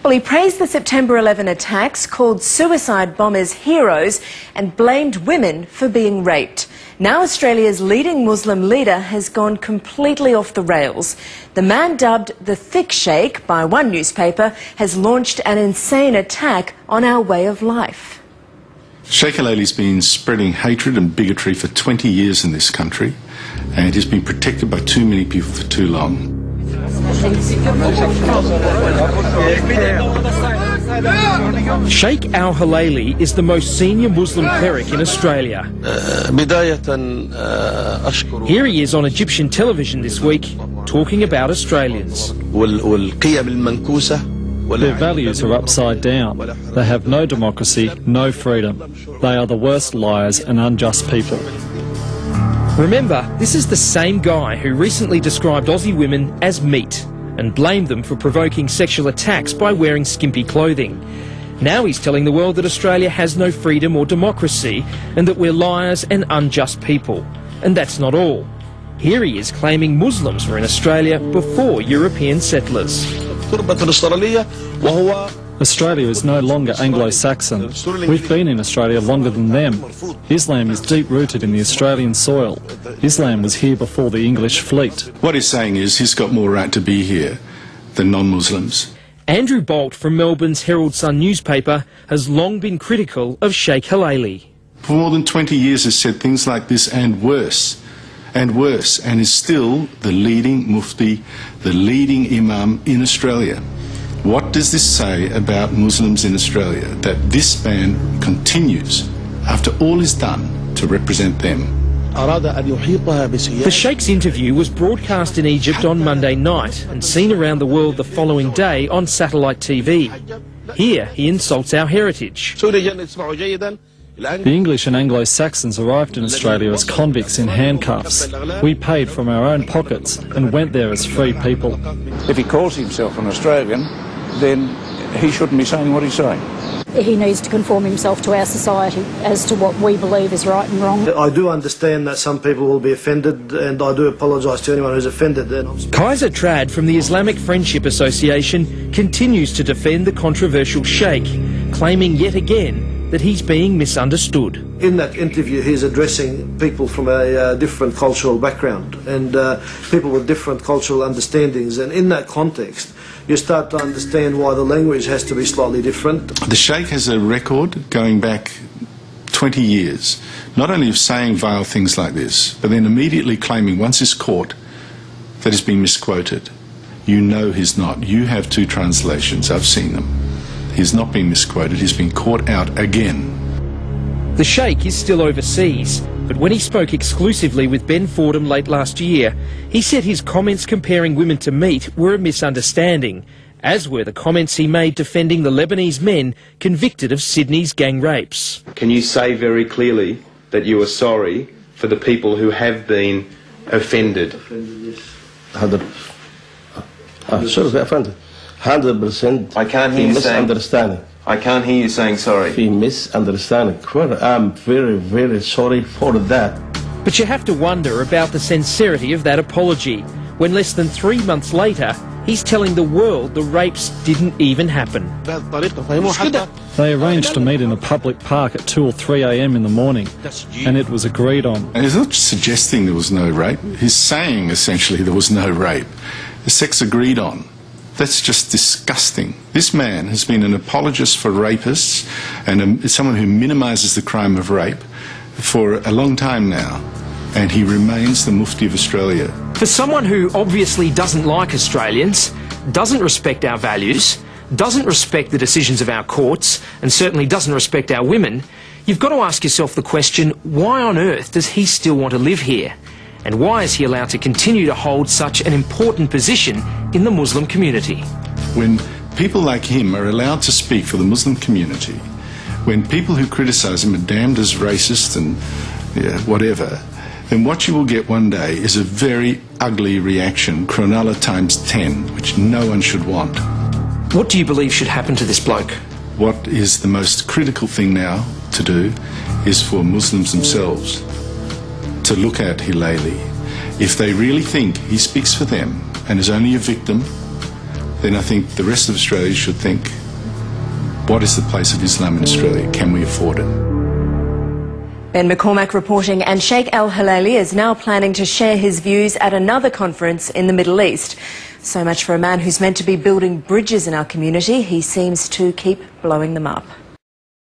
Well, he praised the September 11 attacks, called suicide bombers heroes and blamed women for being raped. Now Australia's leading Muslim leader has gone completely off the rails. The man dubbed the Thick Sheikh by one newspaper has launched an insane attack on our way of life. Sheikh Halayli's been spreading hatred and bigotry for 20 years in this country, and he's been protected by too many people for too long. Sheikh Al-Halayli is the most senior Muslim cleric in Australia. Here he is on Egyptian television this week talking about Australians. Their values are upside down. They have no democracy, no freedom. They are the worst liars and unjust people. Remember, this is the same guy who recently described Aussie women as meat and blamed them for provoking sexual attacks by wearing skimpy clothing. Now he's telling the world that Australia has no freedom or democracy and that we're liars and unjust people. And that's not all. Here he is claiming Muslims were in Australia before European settlers. Australia is no longer Anglo-Saxon. We've been in Australia longer than them. Islam is deep-rooted in the Australian soil. Islam was here before the English fleet. What he's saying is he's got more right to be here than non-Muslims. Andrew Bolt from Melbourne's Herald Sun newspaper has long been critical of Sheikh Halayli. For more than 20 years has said things like this and worse, and is still the leading mufti, the leading imam in Australia. What does this say about Muslims in Australia, that this man continues, after all is done, to represent them? The Sheikh's interview was broadcast in Egypt on Monday night and seen around the world the following day on satellite TV. Here he insults our heritage. The English and Anglo-Saxons arrived in Australia as convicts in handcuffs. We paid from our own pockets and went there as free people. If he calls himself an Australian, then he shouldn't be saying what he's saying. He needs to conform himself to our society as to what we believe is right and wrong. I do understand that some people will be offended, and I do apologise to anyone who's offended. Kaiser Trad from the Islamic Friendship Association continues to defend the controversial sheikh, claiming yet again that he's being misunderstood. In that interview, he's addressing people from a different cultural background and people with different cultural understandings, and in that context you start to understand why the language has to be slightly different. The Sheikh has a record going back 20 years, not only of saying vile things like this, but then immediately claiming, once he's caught, that he's been misquoted. You know he's not. You have two translations, I've seen them. He's not been misquoted, he's been caught out again. The Sheikh is still overseas, but when he spoke exclusively with Ben Fordham late last year, he said his comments comparing women to meat were a misunderstanding, as were the comments he made defending the Lebanese men convicted of Sydney's gang rapes. Can you say very clearly that you are sorry for the people who have been offended? Yes. 100%. I can't hear you misunderstanding. I can't hear you saying sorry. He misunderstanding. I'm very, very sorry for that. But you have to wonder about the sincerity of that apology, when less than 3 months later, he's telling the world the rapes didn't even happen. They arranged to meet in a public park at 2 or 3 a.m. in the morning, and it was agreed on. And he's not suggesting there was no rape, he's saying essentially there was no rape. The sex agreed on. That's just disgusting. This man has been an apologist for rapists and someone who minimises the crime of rape for a long time now, and he remains the Mufti of Australia. For someone who obviously doesn't like Australians, doesn't respect our values, doesn't respect the decisions of our courts, and certainly doesn't respect our women, you've got to ask yourself the question, why on earth does he still want to live here? And why is he allowed to continue to hold such an important position in the Muslim community? When people like him are allowed to speak for the Muslim community, when people who criticise him are damned as racist and whatever, then what you will get one day is a very ugly reaction, Cronulla times 10, which no one should want. What do you believe should happen to this bloke? What is the most critical thing now to do is for Muslims themselves to look at Halayli. If they really think he speaks for them and is only a victim, then I think the rest of Australia should think, what is the place of Islam in Australia? Can we afford it? Ben McCormack reporting, and Sheikh Al-Hilali is now planning to share his views at another conference in the Middle East. So much for a man who's meant to be building bridges in our community. He seems to keep blowing them up.